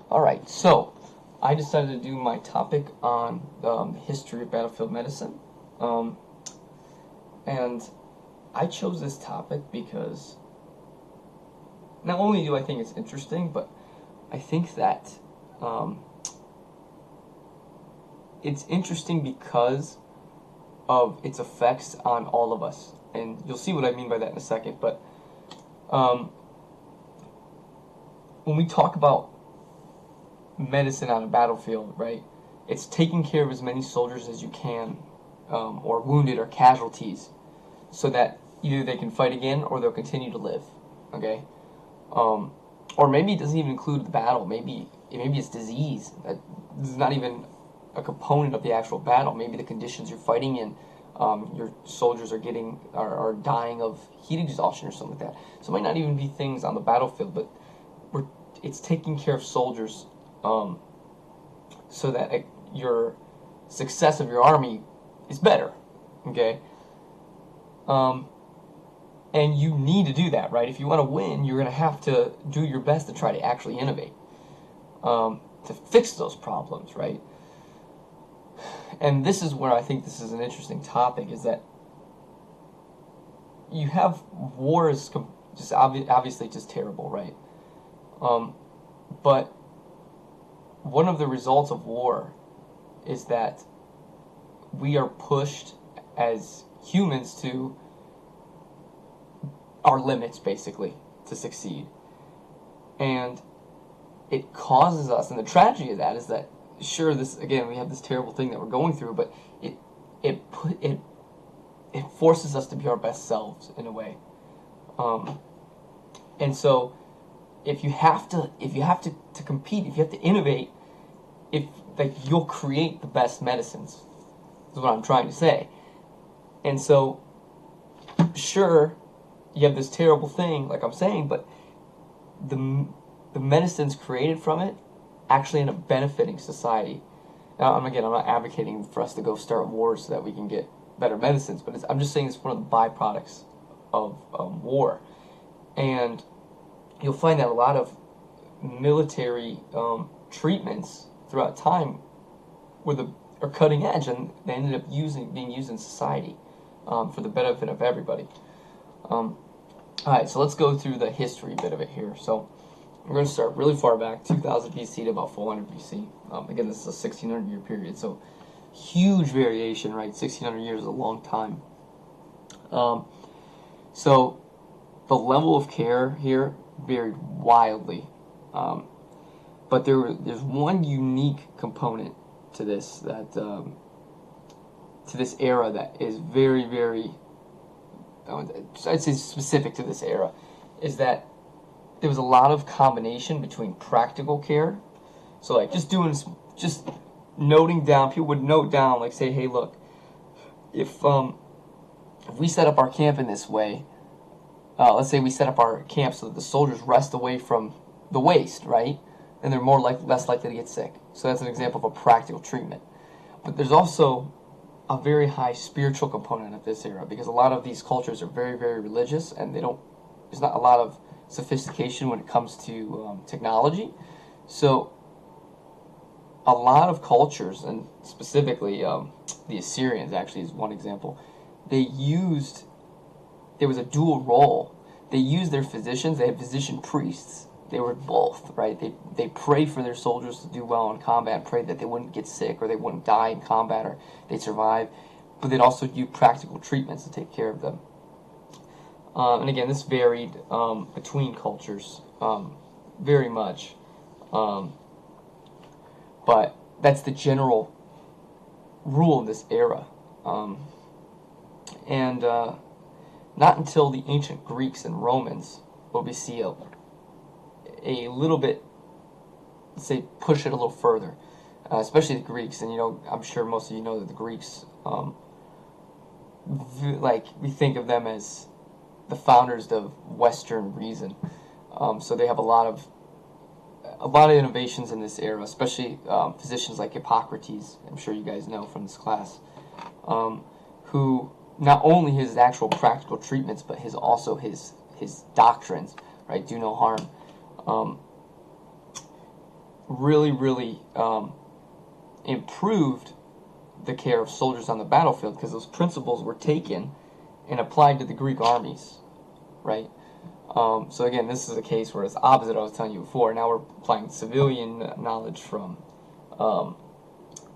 Alright, so I decided to do my topic on the history of battlefield medicine. Um, and I chose this topic because not only do I think it's interesting, but I think that um, it's interesting because of its effects on all of us. And you'll see what I mean by that in a second. But um, when we talk about medicine on a battlefield, right, it's taking care of as many soldiers as you can, or wounded or casualties, so that either they can fight again or they'll continue to live. Okay, um, or maybe it doesn't even include the battle. Maybe it's disease that is not even a component of the actual battle. Maybe the conditions you're fighting in, your soldiers are dying of heat exhaustion or something like that. So it might not even be things on the battlefield, but it's taking care of soldiers, so that your success of your army is better. Okay. And you need to do that, right? If you want to win, you're going to have to do your best to try to actually innovate, to fix those problems, right? And this is where I think this is an interesting topic, is that you have war is just obviously just terrible, right? But one of the results of war is that we are pushed as humans to our limits, basically, to succeed. And it causes us, and the tragedy of that is that, sure, this, again, we have this terrible thing that we're going through, but it forces us to be our best selves in a way. And so if you have to compete, if you have to innovate, if like you'll create the best medicines, is what I'm trying to say. And so, sure, you have this terrible thing, like I'm saying, but the medicines created from it actually end up benefiting society. Now, I'm not advocating for us to go start wars so that we can get better medicines, but I'm just saying it's one of the byproducts of war. And you'll find that a lot of military treatments throughout time are cutting edge, and they ended up being used in society, for the benefit of everybody. Alright, so let's go through the history bit of it here. So we're going to start really far back, 2000 BC to about 400 BC. Again, this is a 1600 year period, so huge variation, right? 1600 years is a long time. So the level of care here varied wildly. But there's one unique component to this to this era that is very, very, I'd say specific to this era, is that there was a lot of combination between practical care. So like just noting down, people would note down, like say, hey, look, if we set up our camp in this way, let's say we set up our camp so that the soldiers rest away from the waste, right? And they're less likely to get sick. So that's an example of a practical treatment. But there's also a very high spiritual component of this era, because a lot of these cultures are very, very religious, and there's not a lot of sophistication when it comes to technology. So a lot of cultures, and specifically the Assyrians actually is one example, there was a dual role. They used their physicians, they had physician priests. They were both, right? They prayed for their soldiers to do well in combat, prayed that they wouldn't get sick or they wouldn't die in combat or they'd survive. But they'd also do practical treatments to take care of them. And again, this varied between cultures very much. But that's the general rule of this era. And not until the ancient Greeks and Romans will we see a little bit, let's say, push it a little further, especially the Greeks. And I'm sure most of you know that the Greeks, we think of them as the founders of Western reason. So they have a lot of innovations in this era, especially physicians like Hippocrates. I'm sure you guys know from this class, who not only his actual practical treatments, but his doctrines, right? Do no harm. really improved the care of soldiers on the battlefield, because those principles were taken and applied to the Greek armies, right? So again, this is a case where it's opposite I was telling you before. Now we're applying civilian knowledge from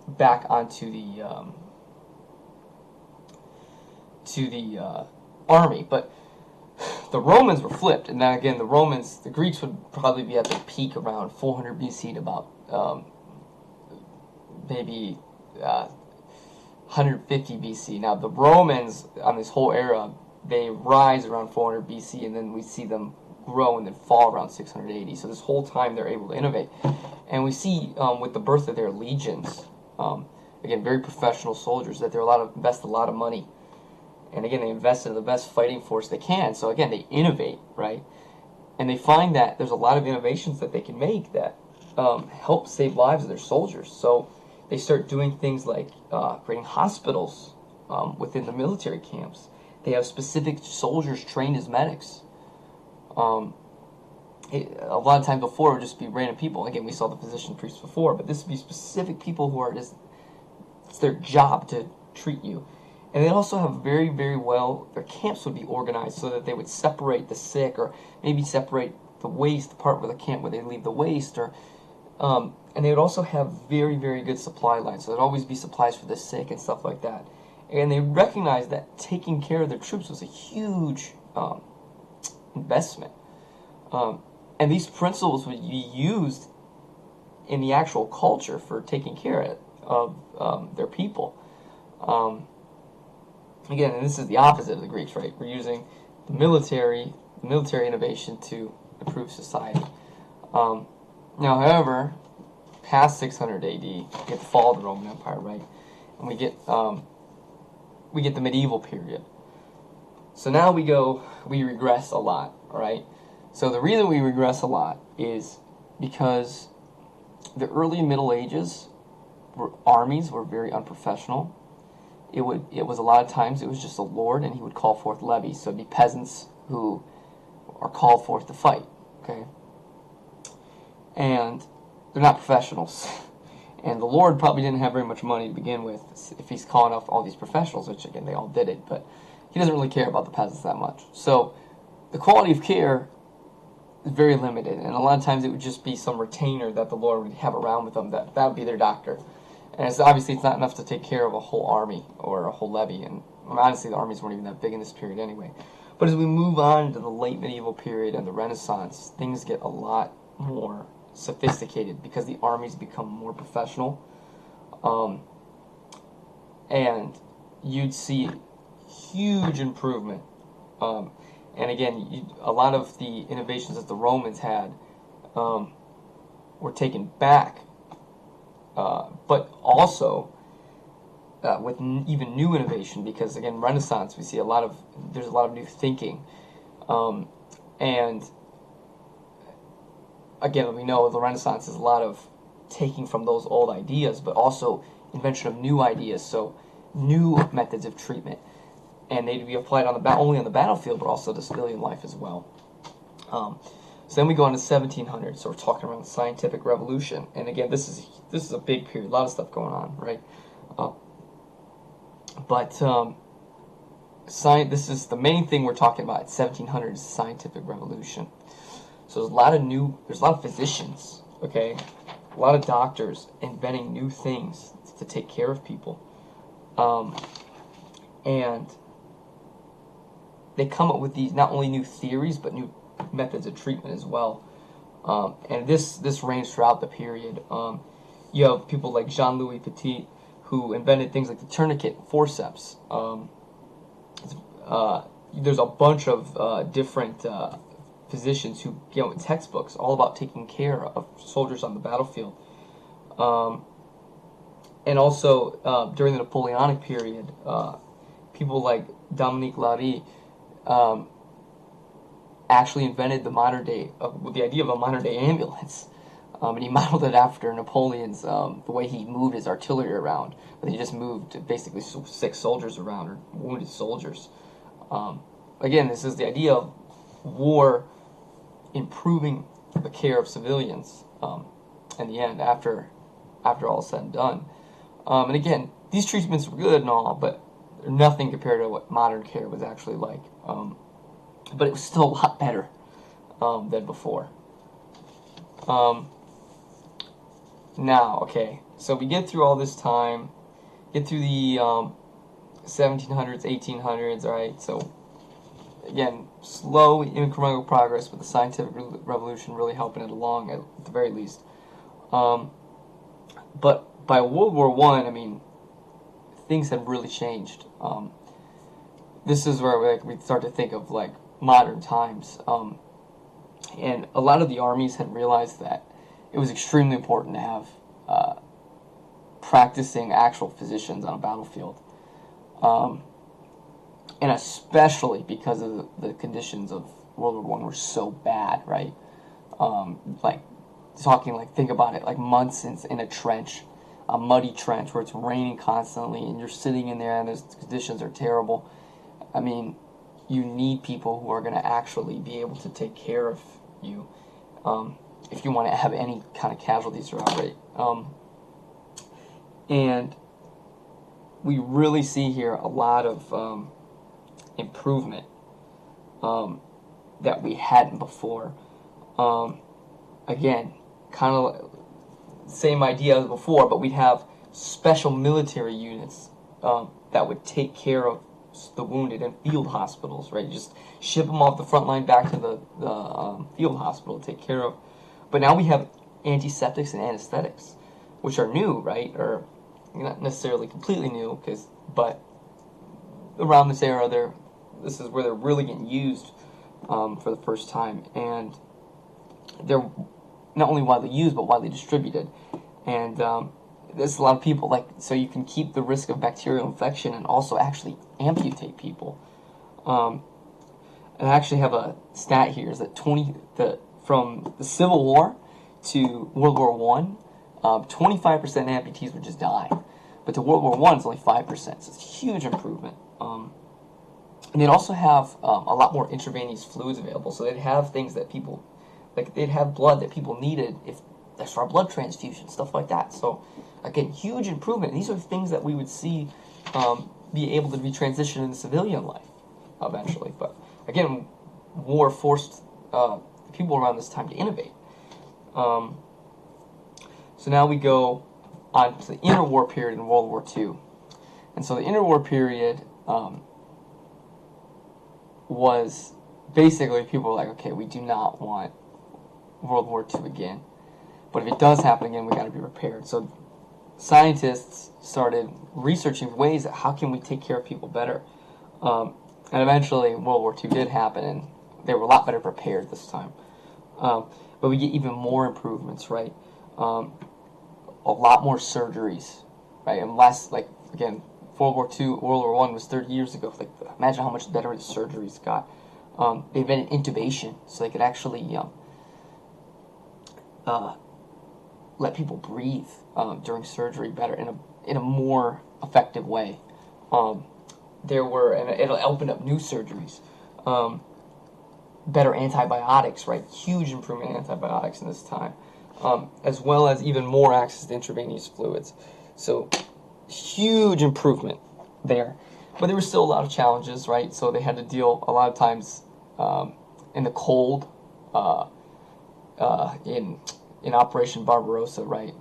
back onto the army. But the Romans were flipped, and now again, the Greeks would probably be at their peak around 400 BC to about maybe 150 BC. Now the Romans on this whole era, they rise around 400 BC, and then we see them grow and then fall around 680. So this whole time they're able to innovate, and we see with the birth of their legions, again, very professional soldiers, that they're invest a lot of money, and again, they invest in the best fighting force they can. So again, they innovate, right? And they find that there's a lot of innovations that they can make that help save lives of their soldiers. So they start doing things like creating hospitals within the military camps. They have specific soldiers trained as medics. A lot of times before, it would just be random people. Again, we saw the physician priests before, but this would be specific people who are just, it's their job to treat you. And they also have very well, their camps would be organized so that they would separate the sick, or maybe separate the waste, the part of the camp where they leave the waste, or and they would also have very good supply lines. So there'd always be supplies for the sick and stuff like that. And they recognized that taking care of their troops was a huge investment. And these principles would be used in the actual culture for taking care of their people. Again, and this is the opposite of the Greeks, right? We're using the military innovation to improve society. Now, however, past 600 AD, we get the fall of the Roman Empire, right? And we get the medieval period. So now we regress a lot, all right? So the reason we regress a lot is because the early Middle Ages, armies were very unprofessional. It was a lot of times it was just a lord, and he would call forth levies. So it'd be peasants who are called forth to fight, okay? And they're not professionals. And the lord probably didn't have very much money to begin with if he's calling off all these professionals, which again, they all did it, but he doesn't really care about the peasants that much. So the quality of care is very limited, and a lot of times it would just be some retainer that the lord would have around with them, that would be their doctor. And obviously it's not enough to take care of a whole army or a whole levy, and honestly the armies weren't even that big in this period anyway. But as we move on to the late medieval period and the Renaissance, things get a lot more sophisticated because the armies become more professional, and you'd see huge improvement. And again, a lot of the innovations that the Romans had were taken back, but also with even new innovation, because again, Renaissance, we see there's a lot of new thinking, and again, we know the Renaissance is a lot of taking from those old ideas, but also invention of new ideas, so new methods of treatment, and they'd be applied only on the battlefield, but also to civilian life as well. So then we go on to 1700s, so we're talking around the scientific revolution, and again, this is a big period, a lot of stuff going on, right? This is the main thing we're talking about at 1700s, scientific revolution. So there's a lot of physicians, okay, a lot of doctors inventing new things to take care of people, and they come up with these not only new theories but new methods of treatment as well. And this reigns throughout the period. You have people like Jean-Louis Petit, who invented things like the tourniquet, forceps. There's a bunch of different physicians who came out with textbooks all about taking care of soldiers on the battlefield. And also during the Napoleonic period, people like Dominique Larrey actually invented the idea of a modern day ambulance, and he modeled it after Napoleon's the way he moved his artillery around, but he just moved basically sick soldiers around, or wounded soldiers. Again, this is the idea of war improving the care of civilians, in the end after all is said and done. And again, these treatments were good and all, but they're nothing compared to what modern care was actually like. But it was still a lot better than before. Now, okay, so we get through all this time, get through the 1700s, 1800s, alright, so again, slow incremental progress, but the scientific revolution really helping it along at the very least. But by World War I, I mean, things had really changed. This is where we start to think of like modern times. And a lot of the armies had realized that it was extremely important to have practicing actual physicians on a battlefield. And especially because of the conditions of World War I were so bad, right? Like, think about it, like months in a trench, a muddy trench where it's raining constantly and you're sitting in there and the conditions are terrible. I mean, you need people who are going to actually be able to take care of you if you want to have any kind of casualties throughout, right? And we really see here a lot of improvement that we hadn't before. Again, kind of same idea as before, but we'd have special military units that would take care of the wounded in field hospitals, right? You just ship them off the front line back to the field hospital to take care of. But now we have antiseptics and anesthetics, which are new, right? Or not necessarily completely new, but around this era, this is where they're really getting used for the first time, and they're not only widely used but widely distributed. And there's a lot of people, like, so you can keep the risk of bacterial infection and also actually amputate people. And I actually have a stat here, is that from the Civil War to World War I, 25% of amputees would just die. But to World War I, it's only 5%, so it's a huge improvement. And they'd also have a lot more intravenous fluids available, so they'd have things that people, like they'd have blood that people needed if that's for blood transfusion, stuff like that. So again, huge improvement. And these are things that we would see be able to be transitioned into civilian life eventually. But again, war forced people around this time to innovate. So now we go on to the interwar period in World War II. And so the interwar period was basically, people were like, okay, we do not want World War II again. But if it does happen again, we got to be prepared. So scientists started researching ways that how can we take care of people better. And eventually World War II did happen, and they were a lot better prepared this time. But we get even more improvements, right? A lot more surgeries, right? And less, like, again, World War II, World War I was 30 years ago. Like, imagine how much better the surgeries got. They invented intubation, so they could actually let people breathe during surgery better in a more effective way. And it'll open up new surgeries. Better antibiotics, right? Huge improvement in antibiotics in this time, as well as even more access to intravenous fluids. So huge improvement there. But there were still a lot of challenges, right? So they had to deal a lot of times in the cold, in Operation Barbarossa, right?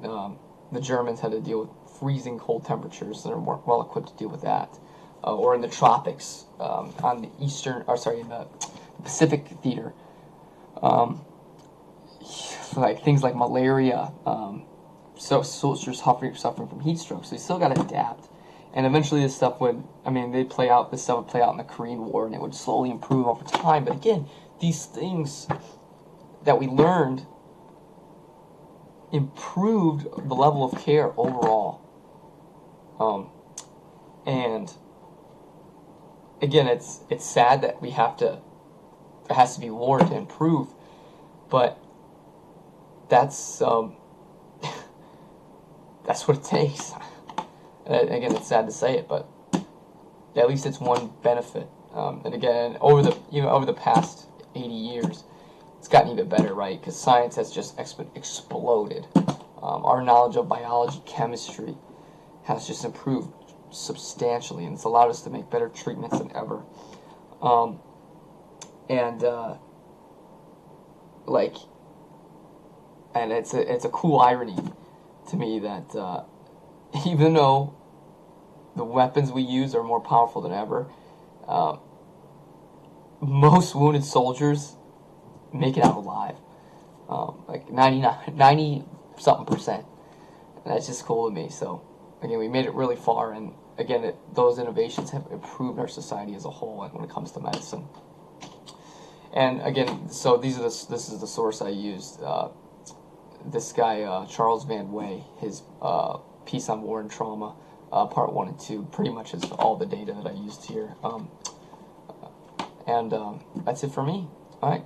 The Germans had to deal with freezing cold temperatures, and are more well equipped to deal with that. Or in the tropics, on the in the Pacific theater, like things like malaria. So soldiers suffering from heat strokes. So they still got to adapt. And eventually this stuff would play out in the Korean War, and it would slowly improve over time. But again, these things that we learned improved the level of care overall. And again, it's sad that there has to be war to improve, but that's that's what it takes. And again, it's sad to say it, but at least it's one benefit. And again, over the past 80 years, it's gotten even better, right? Because science has just exploded. Our knowledge of biology, chemistry has just improved substantially, and it's allowed us to make better treatments than ever. And like, and it's a cool irony to me that even though the weapons we use are more powerful than ever, most wounded soldiers make it out alive, like 90 something percent. And that's just cool to me. So again, we made it really far, and again, those innovations have improved our society as a whole when it comes to medicine. And again, so this is the source I used. This guy, Charles Van Wey, his piece on war and trauma, part 1 and 2, pretty much is all the data that I used here. And that's it for me. All right.